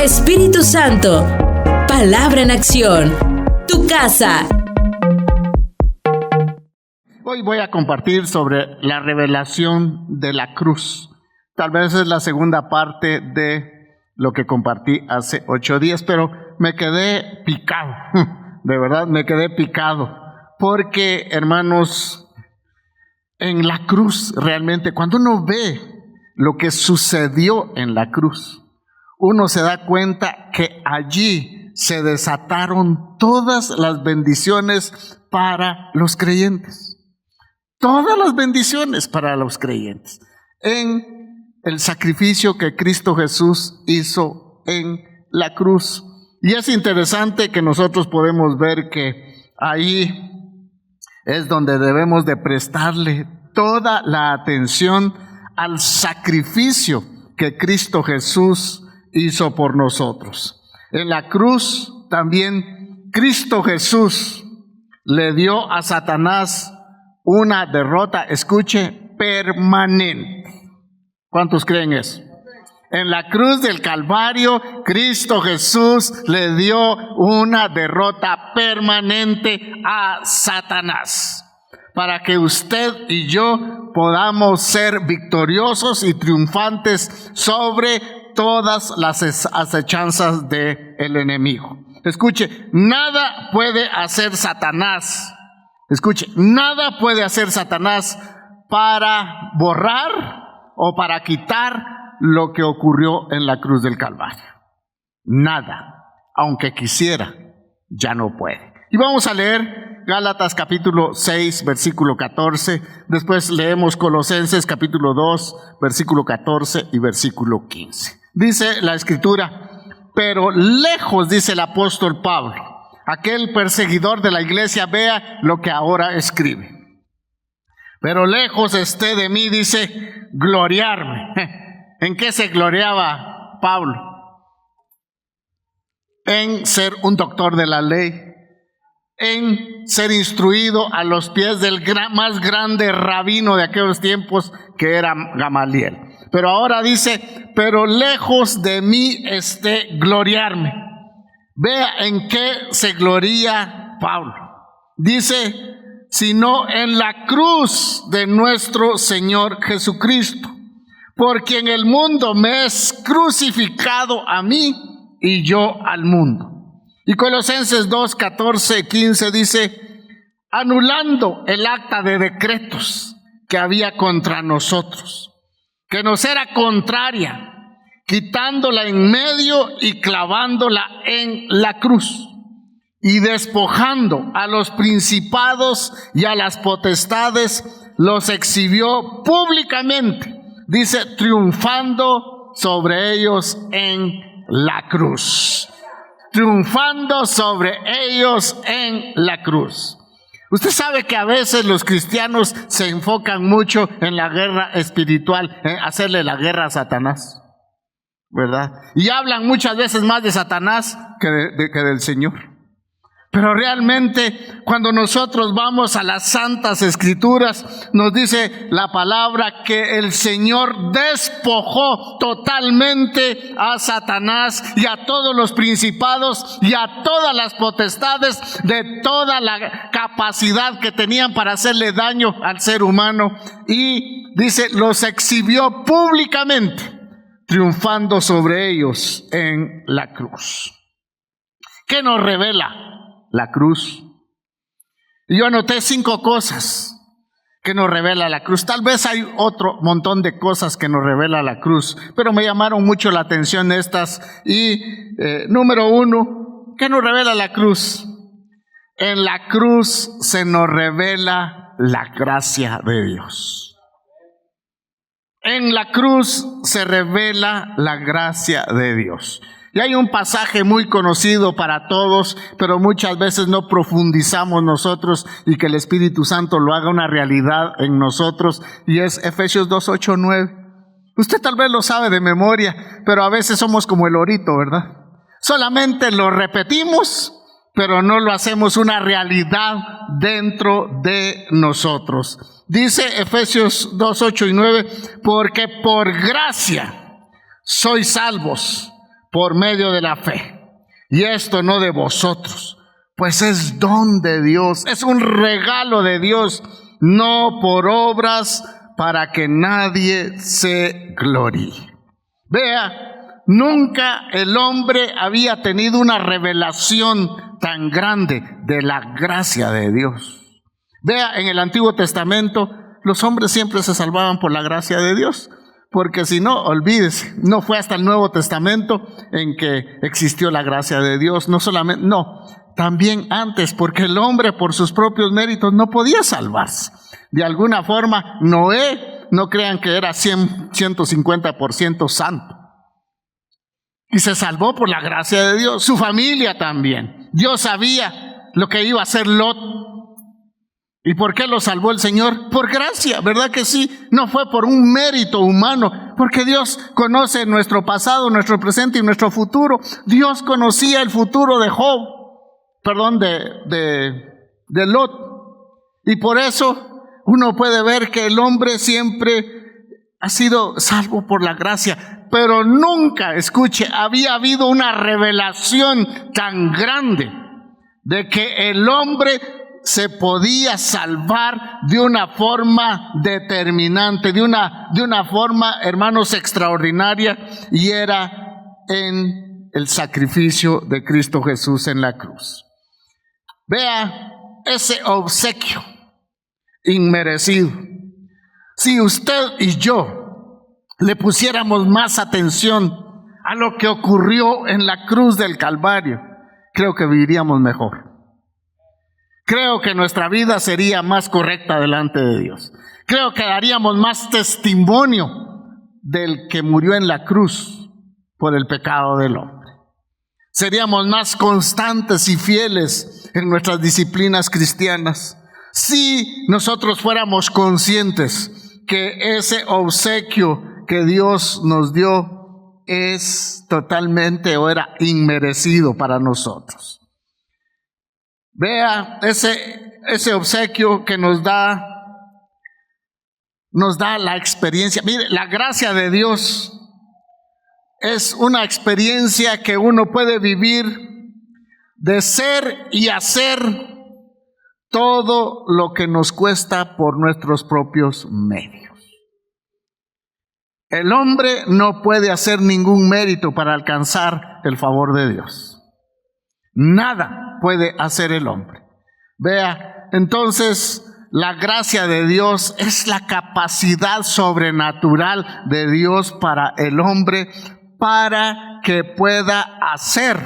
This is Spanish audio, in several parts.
Espíritu Santo, palabra en acción, tu casa. Hoy voy a compartir sobre la revelación de la cruz. Tal vez es la segunda parte de lo que compartí hace 8 días, pero me quedé picado, de verdad me quedé picado, porque hermanos, en la cruz realmente, cuando uno ve lo que sucedió en la cruz, uno se da cuenta que allí se desataron todas las bendiciones para los creyentes. Todas las bendiciones para los creyentes. En el sacrificio que Cristo Jesús hizo en la cruz. Y es interesante que nosotros podemos ver que ahí es donde debemos de prestarle toda la atención al sacrificio que Cristo Jesús hizo por nosotros. En la cruz también Cristo Jesús le dio a Satanás una derrota, escuche, permanente. ¿Cuántos creen eso? En la cruz del Calvario, Cristo Jesús le dio una derrota permanente a Satanás, para que usted y yo podamos ser victoriosos y triunfantes sobre todas las acechanzas del enemigo. Escuche, nada puede hacer Satanás. Escuche, nada puede hacer Satanás para borrar o para quitar lo que ocurrió en la cruz del Calvario. Nada, aunque quisiera, ya no puede. Y vamos a leer Gálatas capítulo 6, versículo 14. Después leemos Colosenses capítulo 2, versículo 14 y versículo 15. Dice la Escritura: pero lejos, dice el apóstol Pablo, aquel perseguidor de la iglesia, vea lo que ahora escribe. Pero lejos esté de mí, dice, gloriarme. ¿En qué se gloriaba Pablo? En ser un doctor de la ley, en ser instruido a los pies del más grande rabino de aquellos tiempos, que era Gamaliel. Pero ahora dice, pero lejos de mí esté gloriarme. Vea en qué se gloría Pablo. Dice, sino en la cruz de nuestro Señor Jesucristo, por quien el mundo me es crucificado a mí y yo al mundo. Y Colosenses 2, 14, 15 dice, anulando el acta de decretos que había contra nosotros, que nos era contraria, quitándola en medio y clavándola en la cruz, y despojando a los principados y a las potestades, los exhibió públicamente, dice, triunfando sobre ellos en la cruz. Triunfando sobre ellos en la cruz. Usted sabe que a veces los cristianos se enfocan mucho en la guerra espiritual, en hacerle la guerra a Satanás, ¿verdad? Y hablan muchas veces más de Satanás que del Señor. Pero realmente cuando nosotros vamos a las Santas Escrituras, nos dice la palabra que el Señor despojó totalmente a Satanás y a todos los principados y a todas las potestades de toda la capacidad que tenían para hacerle daño al ser humano. Y dice, los exhibió públicamente, triunfando sobre ellos en la cruz. ¿Qué nos revela la cruz? Y yo anoté 5 cosas que nos revela la cruz. Tal vez hay otro montón de cosas que nos revela la cruz, pero me llamaron mucho la atención estas. Y número 1, ¿qué nos revela la cruz? En la cruz se nos revela la gracia de Dios. En la cruz se revela la gracia de Dios. Y hay un pasaje muy conocido para todos, pero muchas veces no profundizamos nosotros y que el Espíritu Santo lo haga una realidad en nosotros, y es Efesios 2, 8, 9. Usted tal vez lo sabe de memoria, pero a veces somos como el lorito, ¿verdad? Solamente lo repetimos, pero no lo hacemos una realidad dentro de nosotros. Dice Efesios 2, 8 y 9, porque por gracia sois salvos por medio de la fe. Y esto no de vosotros, pues es don de Dios, es un regalo de Dios, no por obras para que nadie se gloríe. Vea, nunca el hombre había tenido una revelación tan grande de la gracia de Dios. Vea, en el Antiguo Testamento los hombres siempre se salvaban por la gracia de Dios, porque si no, olvídese, no fue hasta el Nuevo Testamento en que existió la gracia de Dios. No solamente, no, también antes, porque el hombre por sus propios méritos no podía salvarse. De alguna forma, Noé, no crean que era 150% santo. Y se salvó por la gracia de Dios. Su familia también. Dios sabía lo que iba a hacer Lot. ¿Y por qué lo salvó el Señor? Por gracia, ¿verdad que sí? No fue por un mérito humano, porque Dios conoce nuestro pasado, nuestro presente y nuestro futuro. Dios conocía el futuro de de Lot. Y por eso uno puede ver que el hombre siempre ha sido salvo por la gracia, pero nunca, escuche, había habido una revelación tan grande de que el hombre se podía salvar de una forma determinante, de una forma, hermanos, extraordinaria, y era en el sacrificio de Cristo Jesús en la cruz. Vea ese obsequio inmerecido. Si usted y yo le pusiéramos más atención a lo que ocurrió en la cruz del Calvario, creo que viviríamos mejor. Creo que nuestra vida sería más correcta delante de Dios. Creo que daríamos más testimonio del que murió en la cruz por el pecado del hombre. Seríamos más constantes y fieles en nuestras disciplinas cristianas si nosotros fuéramos conscientes que ese obsequio que Dios nos dio es totalmente o era inmerecido para nosotros. Vea ese obsequio que nos da la experiencia. Mire, la gracia de Dios es una experiencia que uno puede vivir de ser y hacer todo lo que nos cuesta por nuestros propios medios. El hombre no puede hacer ningún mérito para alcanzar el favor de Dios. Nada puede hacer el hombre. Vea, entonces la gracia de Dios es la capacidad sobrenatural de Dios para el hombre, para que pueda hacer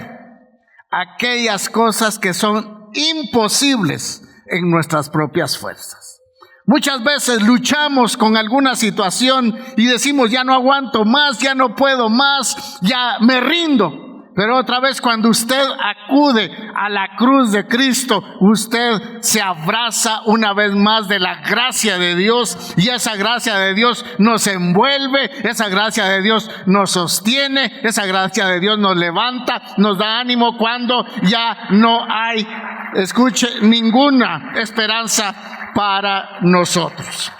aquellas cosas que son imposibles en nuestras propias fuerzas. Muchas veces luchamos con alguna situación y decimos: ya no aguanto más, ya no puedo más, ya me rindo. Pero otra vez, cuando usted acude a la cruz de Cristo, usted se abraza una vez más de la gracia de Dios, y esa gracia de Dios nos envuelve, esa gracia de Dios nos sostiene, esa gracia de Dios nos levanta, nos da ánimo cuando ya no hay, escuche, ninguna esperanza para nosotros.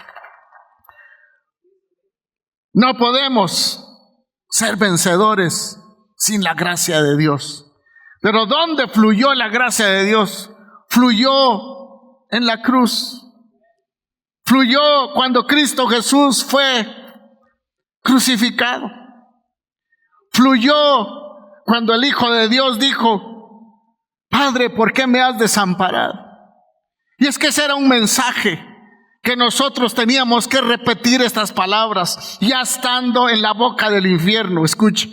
No podemos ser vencedores sin la gracia de Dios. Pero ¿dónde fluyó la gracia de Dios? Fluyó en la cruz. Fluyó cuando Cristo Jesús fue crucificado. Fluyó cuando el Hijo de Dios dijo: Padre, ¿por qué me has desamparado? Y es que ese era un mensaje que nosotros teníamos que repetir estas palabras, ya estando en la boca del infierno. Escuche: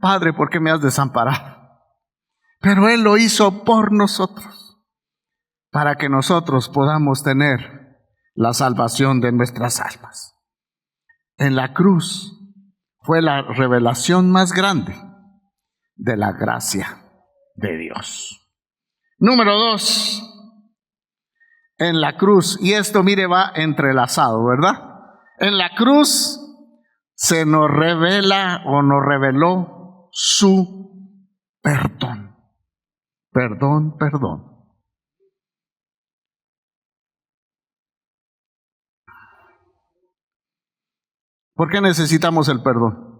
Padre, ¿por qué me has desamparado? Pero Él lo hizo por nosotros, para que nosotros podamos tener la salvación de nuestras almas. En la cruz fue la revelación más grande de la gracia de Dios. Número 2, en la cruz, y esto, mire, va entrelazado, ¿verdad? En la cruz se nos revela o nos reveló su perdón. Perdón. ¿Por qué necesitamos el perdón?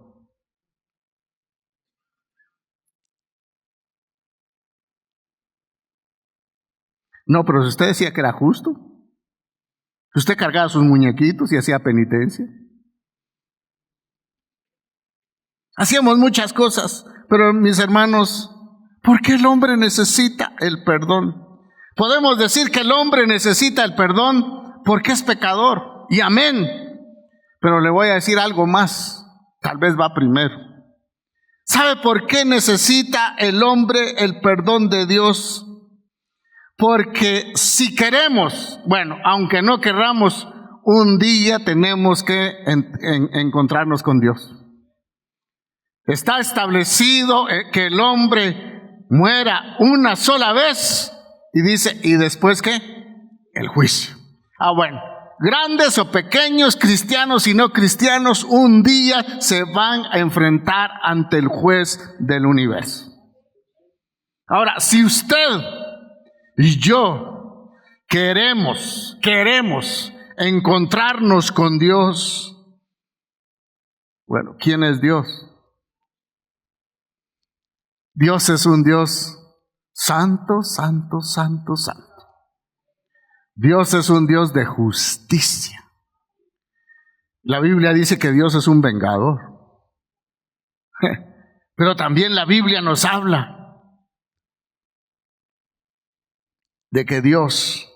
No, pero si usted decía que era justo, usted cargaba sus muñequitos y hacía penitencia. Hacíamos muchas cosas, pero mis hermanos, ¿por qué el hombre necesita el perdón? Podemos decir que el hombre necesita el perdón porque es pecador, y amén. Pero le voy a decir algo más, tal vez va primero. ¿Sabe por qué necesita el hombre el perdón de Dios? Porque si queremos, bueno, aunque no querramos, un día tenemos que encontrarnos con Dios. Está establecido que el hombre muera una sola vez y dice, ¿y después qué? El juicio. Bueno, grandes o pequeños, cristianos y no cristianos, un día se van a enfrentar ante el juez del universo. Ahora, si usted y yo queremos encontrarnos con Dios, bueno, ¿quién es Dios? Dios es un Dios santo, santo, santo, santo. Dios es un Dios de justicia. La Biblia dice que Dios es un vengador. Pero también la Biblia nos habla de que Dios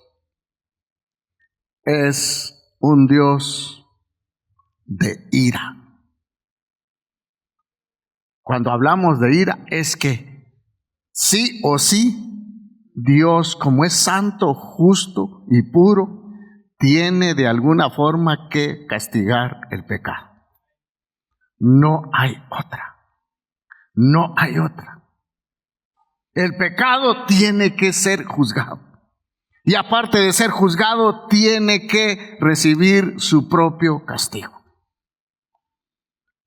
es un Dios de ira. Cuando hablamos de ira es que sí o sí, Dios, como es santo, justo y puro, tiene de alguna forma que castigar el pecado. No hay otra. No hay otra. El pecado tiene que ser juzgado. Y aparte de ser juzgado, tiene que recibir su propio castigo.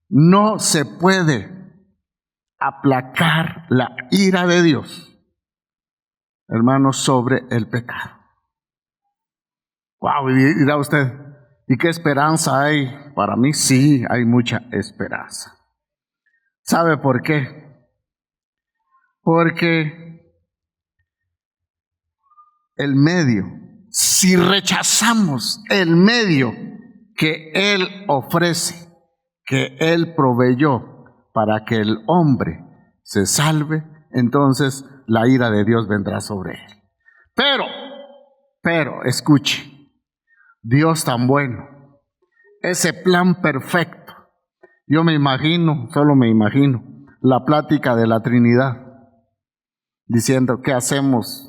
No se puede aplacar la ira de Dios, hermanos, sobre el pecado. Wow, y dirá usted, ¿y qué esperanza hay? Para mí sí, hay mucha esperanza. ¿Sabe por qué? Porque el medio, si rechazamos el medio que Él ofrece, que Él proveyó para que el hombre se salve, entonces la ira de Dios vendrá sobre él. Pero, escuche, Dios tan bueno, ese plan perfecto. Yo me imagino, solo me imagino, la plática de la Trinidad, diciendo, ¿qué hacemos?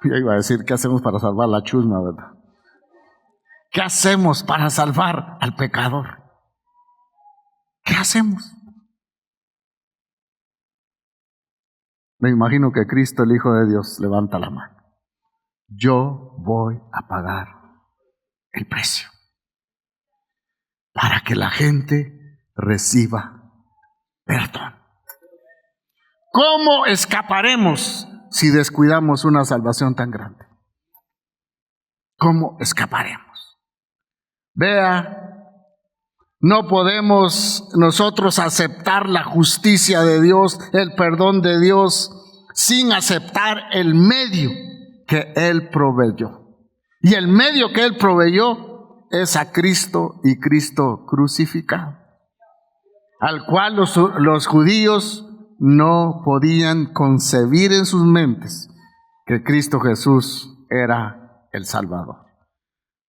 Yo iba a decir, ¿qué hacemos para salvar la chusma, verdad? ¿Qué hacemos para salvar al pecador? ¿Qué hacemos? Me imagino que Cristo, el Hijo de Dios, levanta la mano. Yo voy a pagar el precio para que la gente reciba perdón. ¿Cómo escaparemos si descuidamos una salvación tan grande? ¿Cómo escaparemos? Vea, no podemos nosotros aceptar la justicia de Dios, el perdón de Dios, sin aceptar el medio que Él proveyó. Y el medio que Él proveyó es a Cristo y Cristo crucificado, al cual los judíos no podían concebir en sus mentes que Cristo Jesús era el Salvador.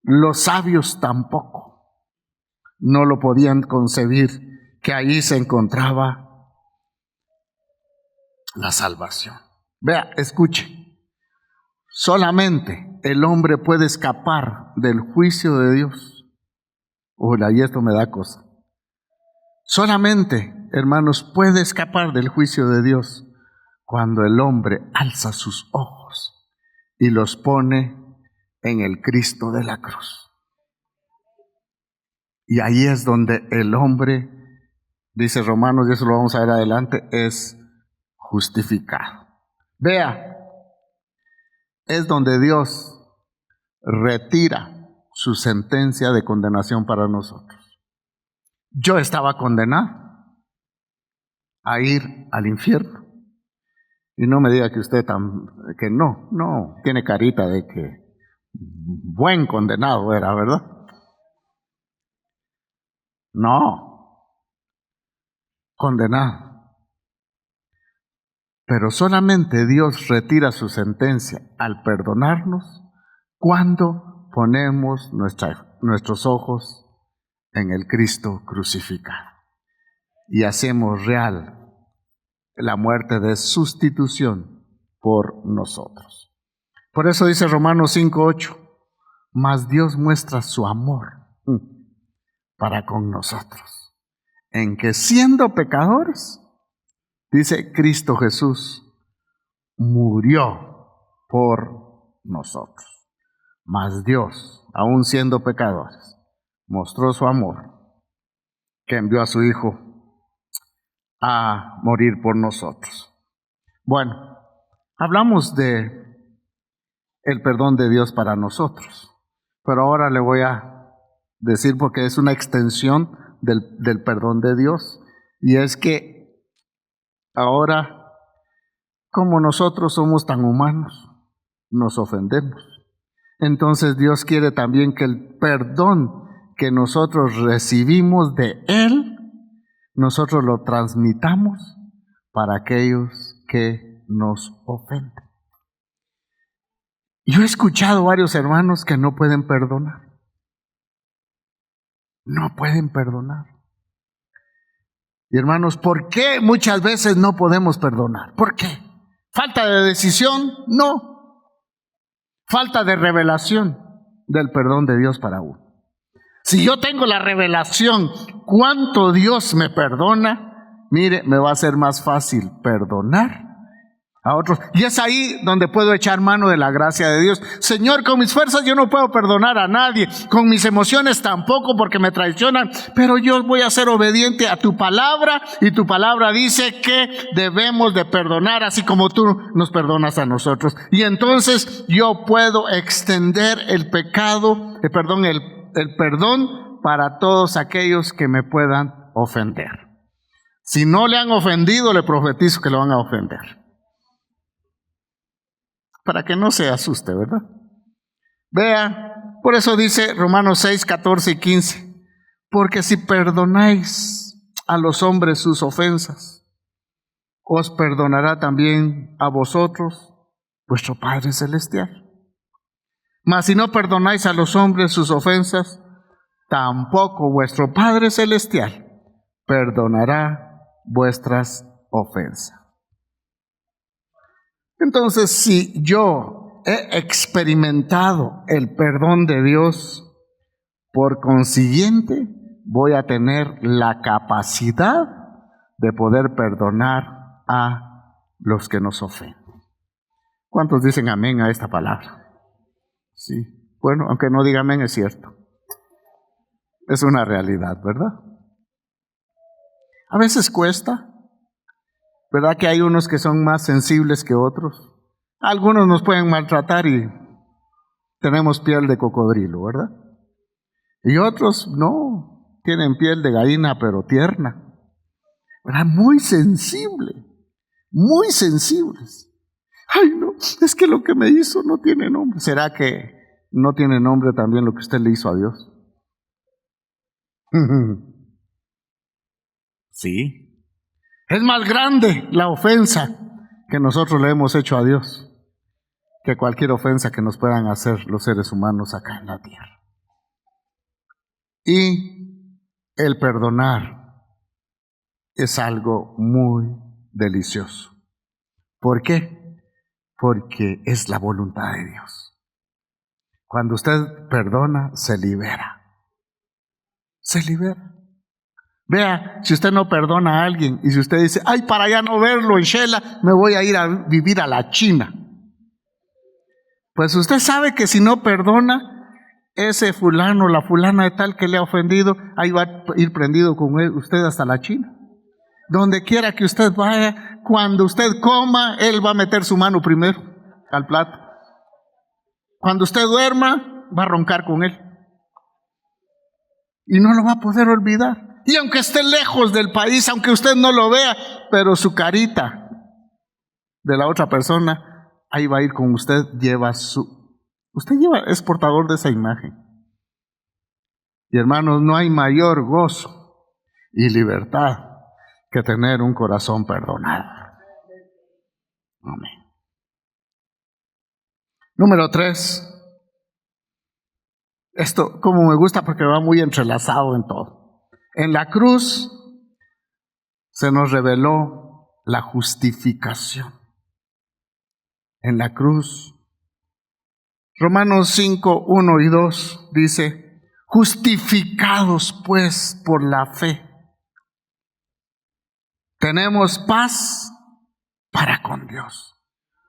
Los sabios tampoco. No lo podían concebir, que ahí se encontraba la salvación. Vea, escuche, solamente el hombre puede escapar del juicio de Dios. Y esto me da cosa. Solamente, hermanos, puede escapar del juicio de Dios cuando el hombre alza sus ojos y los pone en el Cristo de la cruz. Y ahí es donde el hombre, dice Romanos, y eso lo vamos a ver adelante, es justificado. Vea, es donde Dios retira su sentencia de condenación para nosotros. Yo estaba condenado a ir al infierno. Y no me diga que usted que no, tiene carita de que buen condenado era, ¿verdad? No, condenado. Pero solamente Dios retira su sentencia al perdonarnos cuando ponemos nuestros ojos en el Cristo crucificado y hacemos real la muerte de sustitución por nosotros. Por eso dice Romanos 5:8, mas Dios muestra su amor para con nosotros, en que siendo pecadores, dice, Cristo Jesús murió por nosotros. Mas Dios, aun siendo pecadores, mostró su amor, que envió a su Hijo a morir por nosotros. Bueno, hablamos de el perdón de Dios para nosotros, pero ahora le voy a decir, porque es una extensión del perdón de Dios, y es que ahora, como nosotros somos tan humanos, nos ofendemos. Entonces Dios quiere también que el perdón que nosotros recibimos de Él, nosotros lo transmitamos para aquellos que nos ofenden. Yo he escuchado varios hermanos que no pueden perdonar. No pueden perdonar. Y hermanos, ¿por qué muchas veces no podemos perdonar? ¿Por qué? ¿Falta de decisión? No. Falta de revelación del perdón de Dios para uno. Si yo tengo la revelación cuánto Dios me perdona, mire, me va a ser más fácil perdonar a otros. Y es ahí donde puedo echar mano de la gracia de Dios. Señor, con mis fuerzas yo no puedo perdonar a nadie, con mis emociones tampoco, porque me traicionan, pero yo voy a ser obediente a tu palabra, y tu palabra dice que debemos de perdonar así como tú nos perdonas a nosotros. Y entonces yo puedo extender el perdón para todos aquellos que me puedan ofender. Si no le han ofendido, le profetizo que lo van a ofender. Para que no se asuste, ¿verdad? Vea, por eso dice Romanos 6, 14 y 15. Porque si perdonáis a los hombres sus ofensas, os perdonará también a vosotros vuestro Padre Celestial. Mas si no perdonáis a los hombres sus ofensas, tampoco vuestro Padre Celestial perdonará vuestras ofensas. Entonces, si yo he experimentado el perdón de Dios, por consiguiente, voy a tener la capacidad de poder perdonar a los que nos ofenden. ¿Cuántos dicen amén a esta palabra? Sí. Bueno, aunque no diga amén, es cierto. Es una realidad, ¿verdad? A veces cuesta. ¿Verdad que hay unos que son más sensibles que otros? Algunos nos pueden maltratar y tenemos piel de cocodrilo, ¿verdad? Y otros no, tienen piel de gallina pero tierna, ¿verdad? Muy sensibles. Ay, no, es que lo que me hizo no tiene nombre. ¿Será que no tiene nombre también lo que usted le hizo a Dios? Sí. Es más grande la ofensa que nosotros le hemos hecho a Dios que cualquier ofensa que nos puedan hacer los seres humanos acá en la tierra. Y el perdonar es algo muy delicioso. ¿Por qué? Porque es la voluntad de Dios. Cuando usted perdona, se libera. Se libera. Vea, si usted no perdona a alguien y si usted dice, ay, para ya no verlo en Shela, me voy a ir a vivir a la China. Pues usted sabe que si no perdona, ese fulano, la fulana de tal que le ha ofendido, ahí va a ir prendido con usted hasta la China. Donde quiera que usted vaya, cuando usted coma, él va a meter su mano primero al plato. Cuando usted duerma, va a roncar con él. Y no lo va a poder olvidar. Y aunque esté lejos del país, aunque usted no lo vea, pero su carita de la otra persona, ahí va a ir con usted, es portador de esa imagen. Y hermanos, no hay mayor gozo y libertad que tener un corazón perdonado. Amén. Número 3. Esto como me gusta porque va muy entrelazado en todo. En la cruz se nos reveló la justificación. En la cruz. Romanos 5, 1 y 2 dice: justificados pues por la fe, tenemos paz para con Dios.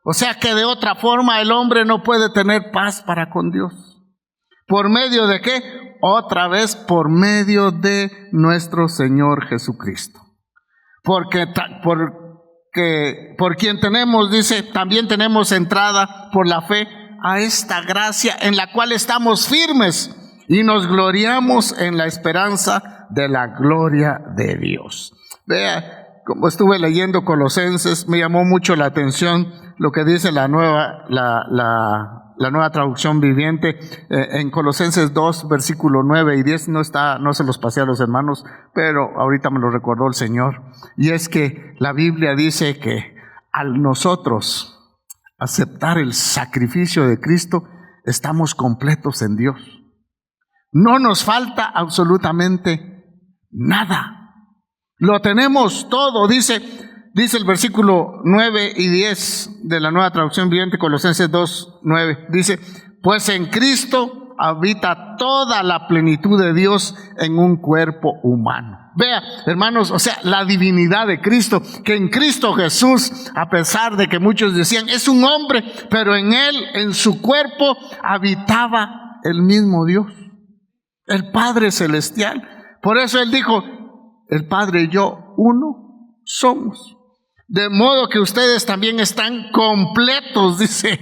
O sea que de otra forma el hombre no puede tener paz para con Dios. ¿Por medio de qué? Otra vez por medio de nuestro Señor Jesucristo. Porque por quien tenemos, dice, también tenemos entrada por la fe a esta gracia en la cual estamos firmes y nos gloriamos en la esperanza de la gloria de Dios. Vea, como estuve leyendo Colosenses, me llamó mucho la atención lo que dice la nueva traducción viviente en Colosenses 2, versículo 9 y 10. No se los pasé a los hermanos, pero ahorita me lo recordó el Señor. Y es que la Biblia dice que al nosotros aceptar el sacrificio de Cristo, estamos completos en Dios. No nos falta absolutamente nada. Lo tenemos todo, dice el versículo 9 y 10 de la nueva traducción viviente, Colosenses 2, 9. Dice: pues en Cristo habita toda la plenitud de Dios en un cuerpo humano. Vea, hermanos, o sea, la divinidad de Cristo, que en Cristo Jesús, a pesar de que muchos decían, es un hombre, pero en él, en su cuerpo, habitaba el mismo Dios, el Padre Celestial. Por eso él dijo: el Padre y yo, uno somos. De modo que ustedes también están completos, dice,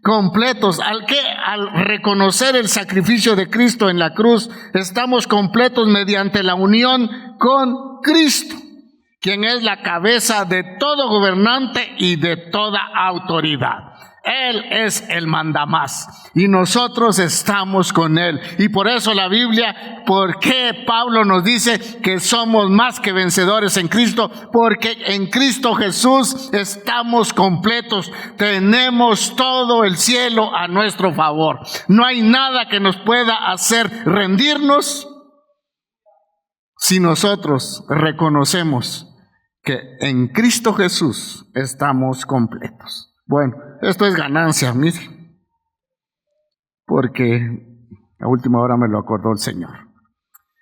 completos. ¿Al qué? Al reconocer el sacrificio de Cristo en la cruz, estamos completos mediante la unión con Cristo, quien es la cabeza de todo gobernante y de toda autoridad. Él es el mandamás y nosotros estamos con Él. Y por eso la Biblia, ¿por qué Pablo nos dice que somos más que vencedores en Cristo? Porque en Cristo Jesús estamos completos. Tenemos todo el cielo a nuestro favor. No hay nada que nos pueda hacer rendirnos si nosotros reconocemos que en Cristo Jesús estamos completos. Bueno, esto es ganancia, mire, porque a última hora me lo acordó el Señor.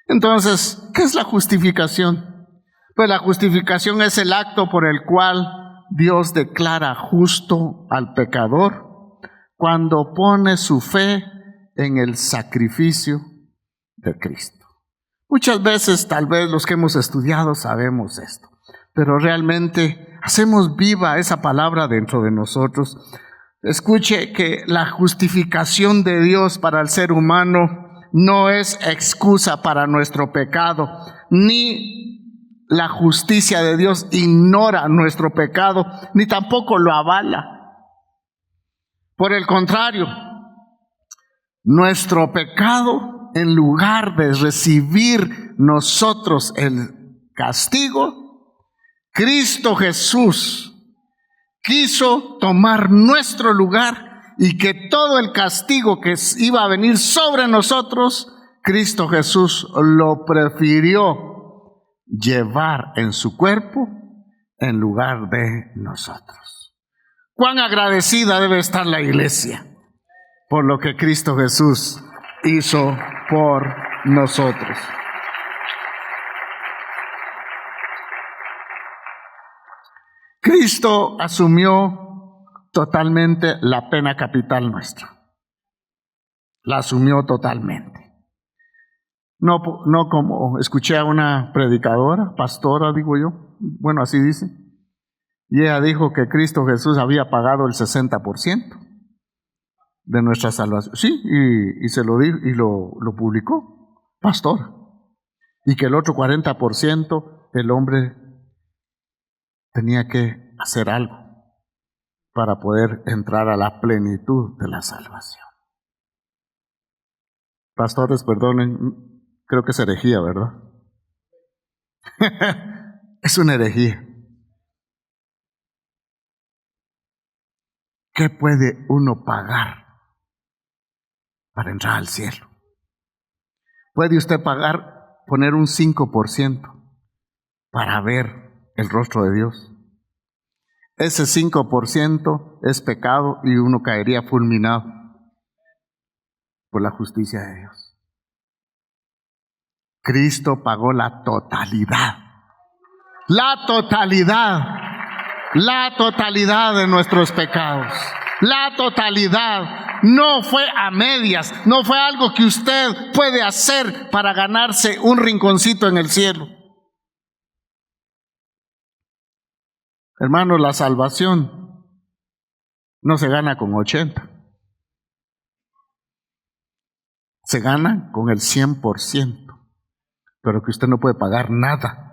Entonces, ¿qué es la justificación? Pues la justificación es el acto por el cual Dios declara justo al pecador cuando pone su fe en el sacrificio de Cristo. Muchas veces, tal vez los que hemos estudiado sabemos esto, pero realmente hacemos viva esa palabra dentro de nosotros. Escuche que la justificación de Dios para el ser humano no es excusa para nuestro pecado, ni la justicia de Dios ignora nuestro pecado, ni tampoco lo avala. Por el contrario, nuestro pecado, en lugar de recibir nosotros el castigo, Cristo Jesús quiso tomar nuestro lugar y que todo el castigo que iba a venir sobre nosotros, Cristo Jesús lo prefirió llevar en su cuerpo en lugar de nosotros. ¿Cuán agradecida debe estar la iglesia por lo que Cristo Jesús hizo por nosotros? Cristo asumió totalmente la pena capital nuestra. La asumió totalmente. No como escuché a una predicadora, pastora, digo yo, bueno, así dice, y ella dijo que Cristo Jesús había pagado el 60% de nuestra salvación. Sí, y se lo dijo y lo publicó, pastora. Y que el otro 40% el hombre tenía que hacer algo. para poder entrar a la plenitud de la salvación. Pastores, perdonen, creo que es herejía, ¿verdad? Es una herejía. ¿Qué puede uno pagar para entrar al cielo? ¿Puede usted poner un 5% para ver el rostro de Dios? Ese 5% es pecado y uno caería fulminado por la justicia de Dios. Cristo pagó la totalidad de nuestros pecados. La totalidad. No fue a medias, no fue algo que usted puede hacer para ganarse un rinconcito en el cielo. Hermanos, la salvación no se gana con 80. Se gana con el 100%, pero que usted no puede pagar nada.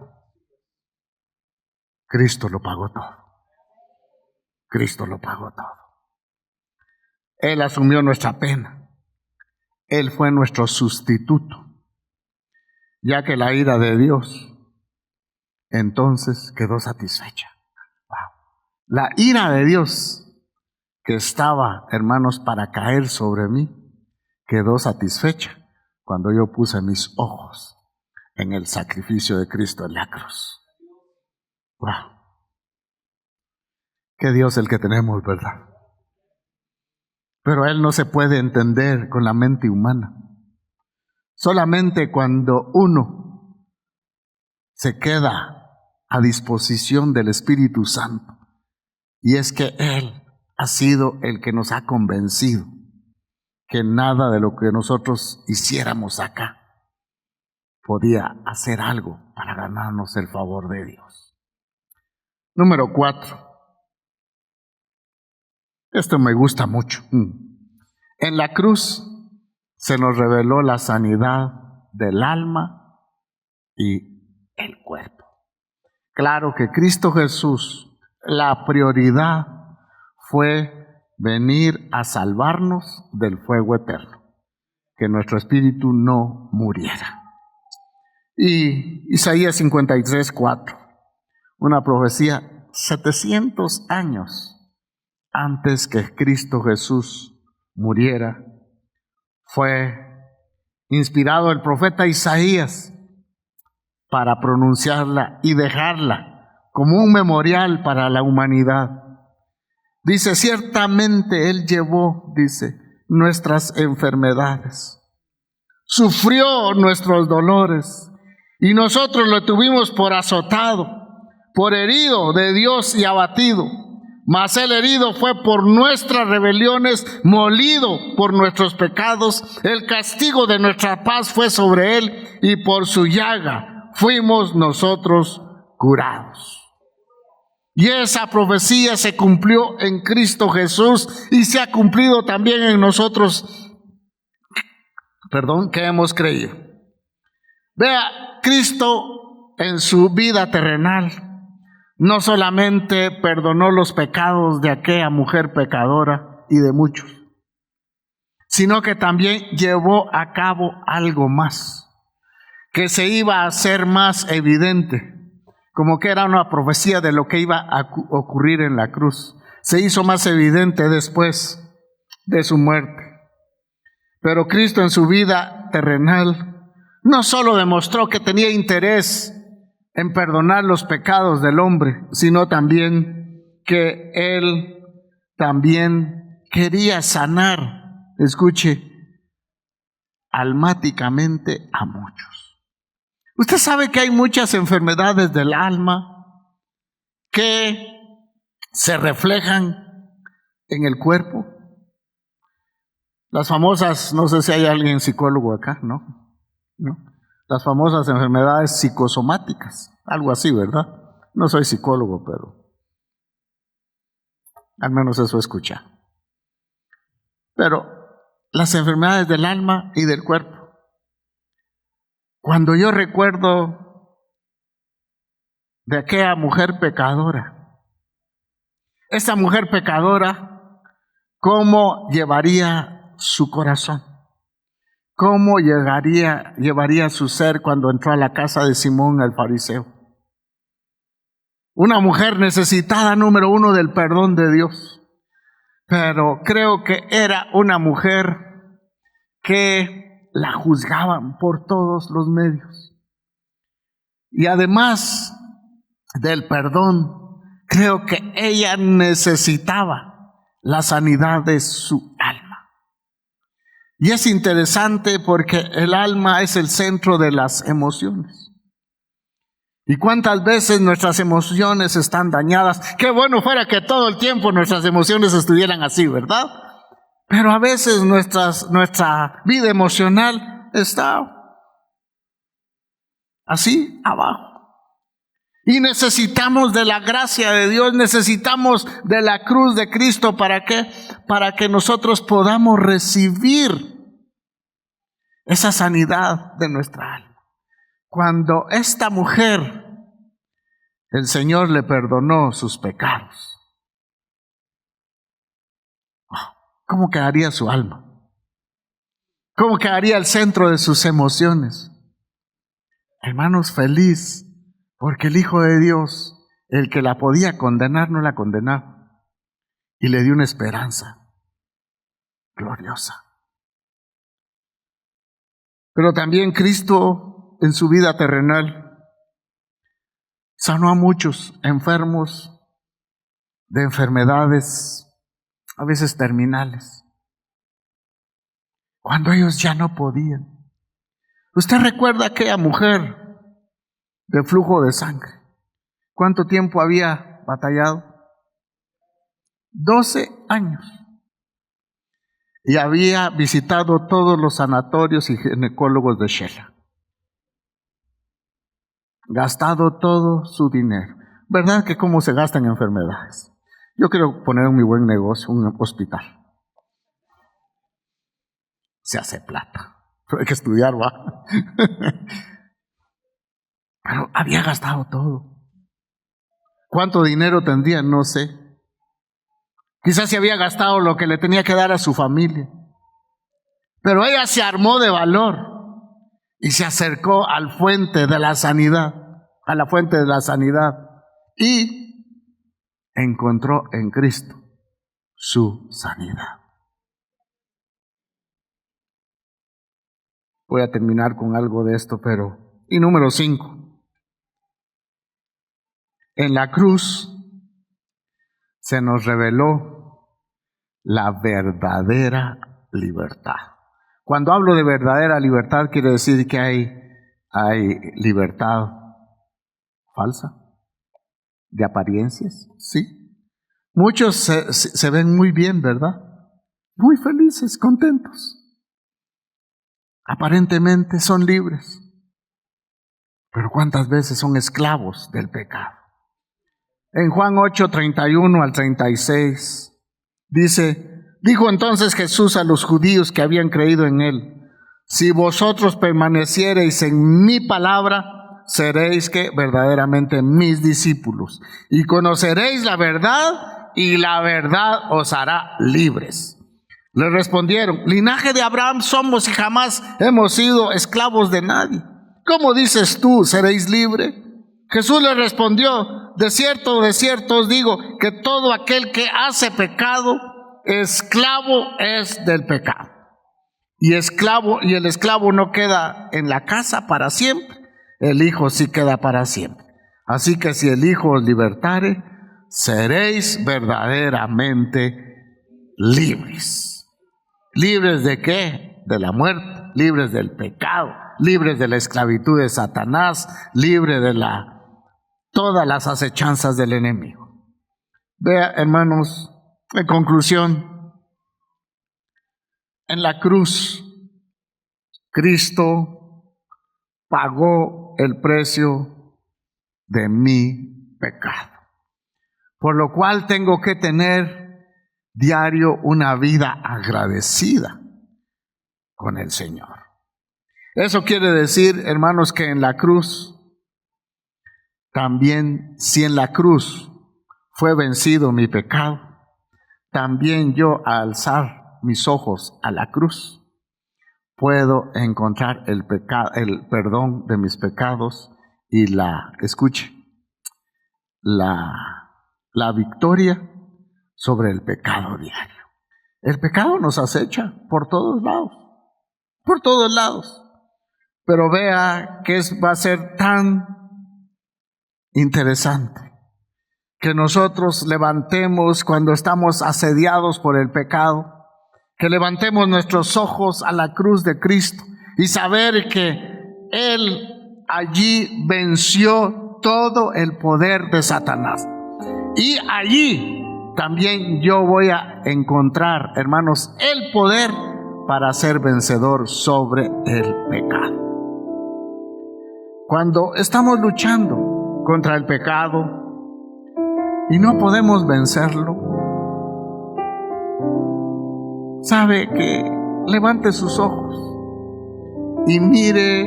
Cristo lo pagó todo. Cristo lo pagó todo. Él asumió nuestra pena. Él fue nuestro sustituto, ya que la ira de Dios entonces quedó satisfecha. La ira de Dios que estaba, hermanos, para caer sobre mí, quedó satisfecha cuando yo puse mis ojos en el sacrificio de Cristo en la cruz. ¡Wow! ¡Qué Dios el que tenemos, verdad! Pero Él no se puede entender con la mente humana. Solamente cuando uno se queda a disposición del Espíritu Santo, y es que Él ha sido el que nos ha convencido que nada de lo que nosotros hiciéramos acá podía hacer algo para ganarnos el favor de Dios. Número 4. Esto me gusta mucho. En la cruz se nos reveló la sanidad del alma y el cuerpo. Claro que Cristo Jesús, la prioridad fue venir a salvarnos del fuego eterno, que nuestro espíritu no muriera. Y Isaías 53:4, una profecía 700 años antes que Cristo Jesús muriera, fue inspirado el profeta Isaías para pronunciarla y dejarla como un memorial para la humanidad. Dice, ciertamente Él llevó, dice, nuestras enfermedades, sufrió nuestros dolores, y nosotros lo tuvimos por azotado, por herido de Dios y abatido. Mas el herido fue por nuestras rebeliones, molido por nuestros pecados. El castigo de nuestra paz fue sobre Él, y por su llaga fuimos nosotros curados. Y esa profecía se cumplió en Cristo Jesús y se ha cumplido también en nosotros, que hemos creído. Vea, Cristo en su vida terrenal no solamente perdonó los pecados de aquella mujer pecadora y de muchos, sino que también llevó a cabo algo más, que se iba a hacer más evidente, como que era una profecía de lo que iba a ocurrir en la cruz. Se hizo más evidente después de su muerte. Pero Cristo en su vida terrenal no solo demostró que tenía interés en perdonar los pecados del hombre, sino también que Él también quería sanar, escuche, almáticamente a muchos. Usted sabe que hay muchas enfermedades del alma que se reflejan en el cuerpo. Las famosas, no sé si hay alguien psicólogo acá, ¿no? Las famosas enfermedades psicosomáticas, algo así, ¿verdad? No soy psicólogo, pero al menos eso escuché. Pero las enfermedades del alma y del cuerpo. Cuando yo recuerdo de aquella mujer pecadora, Esta mujer pecadora, ¿cómo llevaría su corazón? ¿Cómo llevaría su ser cuando entró a la casa de Simón el fariseo? Una mujer necesitada, número uno, del perdón de Dios. Pero creo que era una mujer que la juzgaban por todos los medios. Y además del perdón, creo que ella necesitaba la sanidad de su alma. Y es interesante porque el alma es el centro de las emociones. ¿Y cuántas veces nuestras emociones están dañadas? Qué bueno fuera que todo el tiempo nuestras emociones estuvieran así, ¿verdad? Pero a veces nuestra vida emocional está así abajo. Y necesitamos de la gracia de Dios, necesitamos de la cruz de Cristo. ¿Para qué? Para que nosotros podamos recibir esa sanidad de nuestra alma. Cuando esta mujer, el Señor le perdonó sus pecados, ¿cómo quedaría su alma? ¿Cómo quedaría el centro de sus emociones? Hermanos, feliz. Porque el Hijo de Dios, el que la podía condenar, no la condenó. Y le dio una esperanza gloriosa. Pero también Cristo, en su vida terrenal, sanó a muchos enfermos de enfermedades, a veces terminales, cuando ellos ya no podían. ¿Usted recuerda a aquella mujer de flujo de sangre? ¿Cuánto tiempo había batallado? 12 años. Y había visitado todos los sanatorios y ginecólogos de Shela. Gastado todo su dinero. ¿Verdad que cómo se gastan enfermedades? Yo quiero poner en mi buen negocio un hospital. Se hace plata. Pero hay que estudiar, ¿va? Pero había gastado todo. ¿Cuánto dinero tendría? No sé. Quizás se había gastado lo que le tenía que dar a su familia. Pero ella se armó de valor y se acercó al fuente de la sanidad, a la fuente de la sanidad, y encontró en Cristo su sanidad. Voy a terminar con algo de esto, y número 5. En la cruz se nos reveló la verdadera libertad. Cuando hablo de verdadera libertad, quiere decir que hay libertad falsa, de apariencias, ¿sí? Muchos se ven muy bien, ¿verdad? Muy felices, contentos. Aparentemente son libres. Pero ¿cuántas veces son esclavos del pecado? En Juan 8:31 al 36 dice: dijo entonces Jesús a los judíos que habían creído en él: si vosotros permaneciereis en mi palabra, seréis que verdaderamente mis discípulos, y conoceréis la verdad, y la verdad os hará libres. Le respondieron: linaje de Abraham somos y jamás hemos sido esclavos de nadie. ¿Cómo dices tú, seréis libres? Jesús le respondió: de cierto os digo, que todo aquel que hace pecado, esclavo es del pecado. Y el esclavo no queda en la casa para siempre, el Hijo sí queda para siempre. Así que si el Hijo os libertare, seréis verdaderamente libres. ¿Libres de qué? De la muerte, libres del pecado, libres de la esclavitud de Satanás, libres de todas las acechanzas del enemigo. Vea, hermanos, en conclusión, en la cruz, Cristo pagó el precio de mi pecado, por lo cual tengo que tener diario una vida agradecida con el Señor. Eso quiere decir, hermanos, que en la cruz, también si en la cruz fue vencido mi pecado, también yo, al alzar mis ojos a la cruz, puedo encontrar el perdón de mis pecados y escuche, la victoria sobre el pecado diario. El pecado nos acecha por todos lados. Pero vea que va a ser tan interesante que nosotros levantemos cuando estamos asediados por el pecado, que levantemos nuestros ojos a la cruz de Cristo y saber que Él allí venció todo el poder de Satanás. Y allí también yo voy a encontrar, hermanos, el poder para ser vencedor sobre el pecado. Cuando estamos luchando contra el pecado y no podemos vencerlo, sabe que levante sus ojos y mire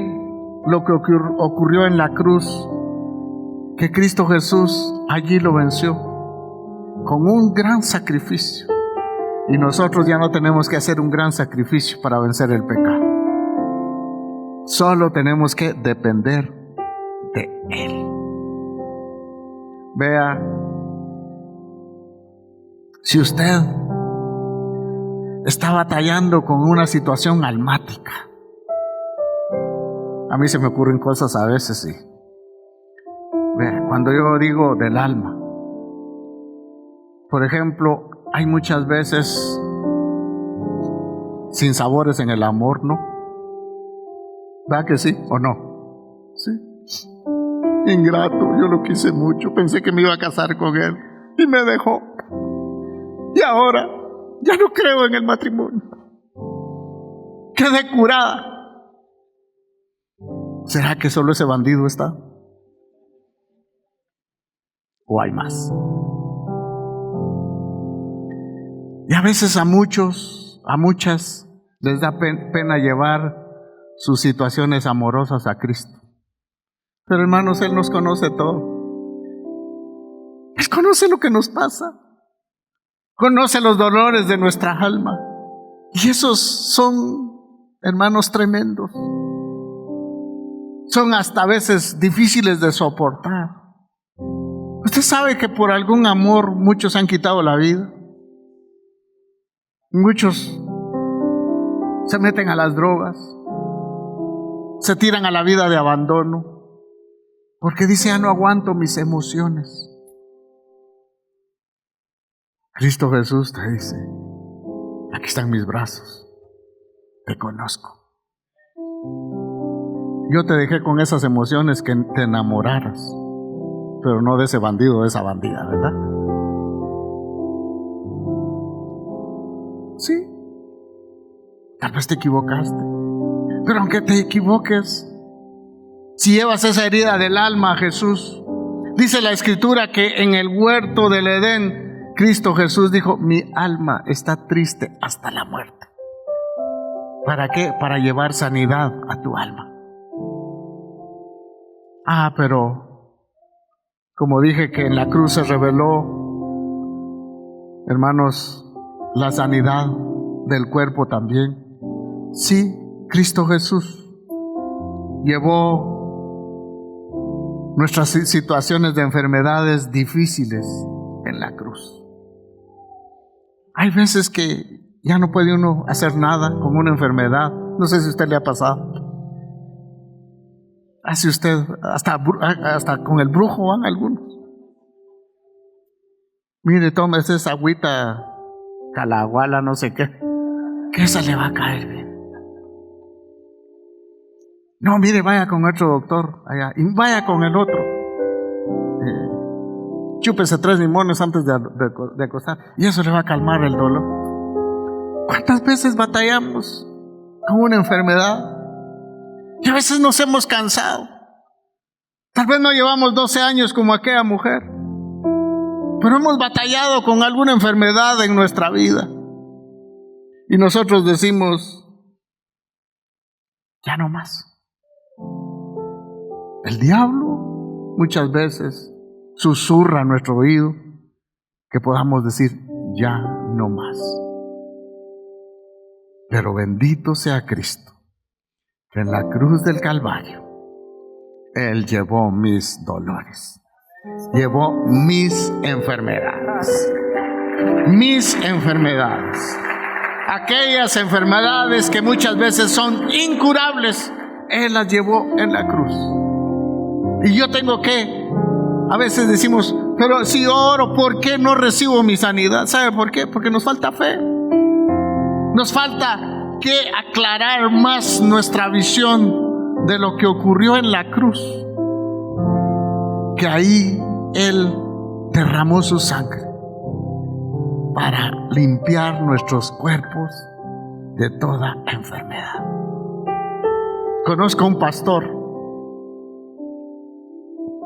lo que ocurrió en la cruz, que Cristo Jesús allí lo venció con un gran sacrificio, y nosotros ya no tenemos que hacer un gran sacrificio para vencer el pecado. Solo tenemos que depender de Él. Vea, si usted está batallando con una situación almática, a mí se me ocurren cosas a veces, sí. Vea, cuando yo digo del alma, por ejemplo, hay muchas veces sinsabores en el amor, ¿no? ¿Verdad que sí o no? Sí. Ingrato, yo lo quise mucho, pensé que me iba a casar con él y me dejó. Y ahora ya no creo en el matrimonio. Quedé curada. ¿Será que solo ese bandido está? ¿O hay más? Y a veces a muchas les da pena llevar sus situaciones amorosas a Cristo. Pero hermanos, Él nos conoce todo. Él conoce lo que nos pasa. Conoce los dolores de nuestra alma. Y esos son, hermanos, tremendos. Son hasta a veces difíciles de soportar. Usted sabe que por algún amor muchos han quitado la vida. Muchos se meten a las drogas, se tiran a la vida de abandono, porque dice, ya no aguanto mis emociones. Cristo Jesús te dice, aquí están mis brazos, te conozco. Yo te dejé con esas emociones que te enamoraras, pero no de ese bandido, de esa bandida, ¿verdad? Sí, tal vez te equivocaste, pero aunque te equivoques, si llevas esa herida del alma a Jesús, dice la Escritura que en el huerto del Edén, Cristo Jesús dijo, mi alma está triste hasta la muerte. ¿Para qué? Para llevar sanidad a tu alma. Pero como dije que en la cruz se reveló, hermanos, la sanidad del cuerpo también. Sí, Cristo Jesús llevó nuestras situaciones de enfermedades difíciles en la cruz. Hay veces que ya no puede uno hacer nada con una enfermedad. No sé si a usted le ha pasado. Hace usted hasta con el brujo van algunos. Mire, tómese esa agüita calaguala, no sé qué, que esa le va a caer bien. No, mire, vaya con otro doctor allá y vaya con el otro. Chúpese 3 limones antes de acostar y eso le va a calmar el dolor. ¿Cuántas veces batallamos con una enfermedad? Y a veces nos hemos cansado. Tal vez no llevamos 12 años como aquella mujer, pero hemos batallado con alguna enfermedad en nuestra vida. Y nosotros decimos, ya no más. El diablo muchas veces susurra a nuestro oído que podamos decir, ya no más. Pero bendito sea Cristo, que en la cruz del Calvario, Él llevó mis dolores, llevó mis enfermedades. Mis enfermedades. Aquellas enfermedades que muchas veces son incurables, Él las llevó en la cruz. Y yo tengo que, a veces decimos, pero si oro, ¿por qué no recibo mi sanidad? ¿Sabe por qué? Porque nos falta fe. Nos falta que aclarar más nuestra visión de lo que ocurrió en la cruz. Que ahí Él derramó su sangre para limpiar nuestros cuerpos de toda enfermedad. Conozco un pastor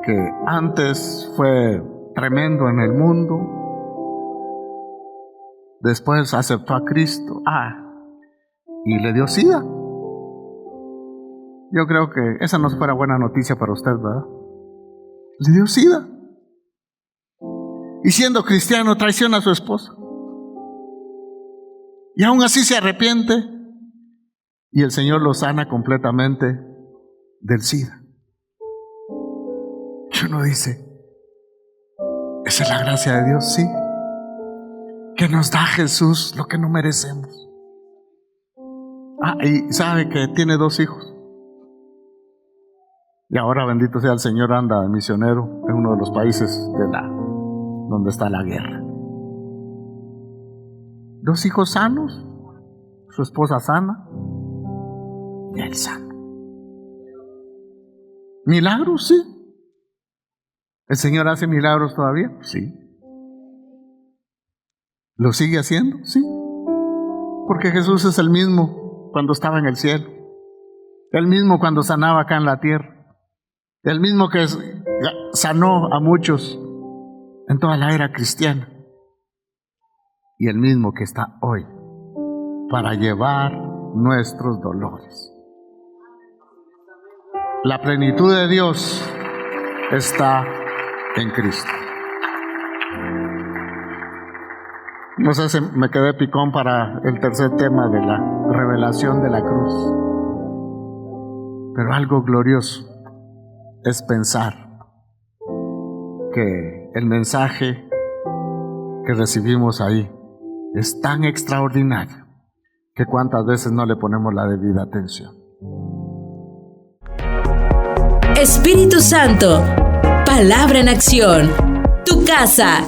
que antes fue tremendo en el mundo, después aceptó a Cristo, y le dio SIDA. Yo creo que esa no fuera buena noticia para usted, ¿verdad? Le dio SIDA. Y siendo cristiano traiciona a su esposa. Y aún así se arrepiente. Y el Señor lo sana completamente del SIDA. Y uno dice, esa es la gracia de Dios, sí. Que nos da Jesús lo que no merecemos. Y sabe que tiene 2 hijos. Y ahora, bendito sea el Señor, anda de misionero en uno de los países donde está la guerra. 2 hijos sanos, su esposa sana y él sano. ¿Milagros? Sí. ¿El Señor hace milagros todavía? Sí. ¿Lo sigue haciendo? Sí. Porque Jesús es el mismo cuando estaba en el cielo, el mismo cuando sanaba acá en la tierra, el mismo que sanó a muchos en toda la era cristiana, y el mismo que está hoy para llevar nuestros dolores. La plenitud de Dios está en Cristo. No sé si me quedé picón para el tercer tema de la revelación de la cruz. Pero algo glorioso es pensar que el mensaje que recibimos ahí es tan extraordinario que cuántas veces no le ponemos la debida atención. Espíritu Santo, palabra en acción. Tu casa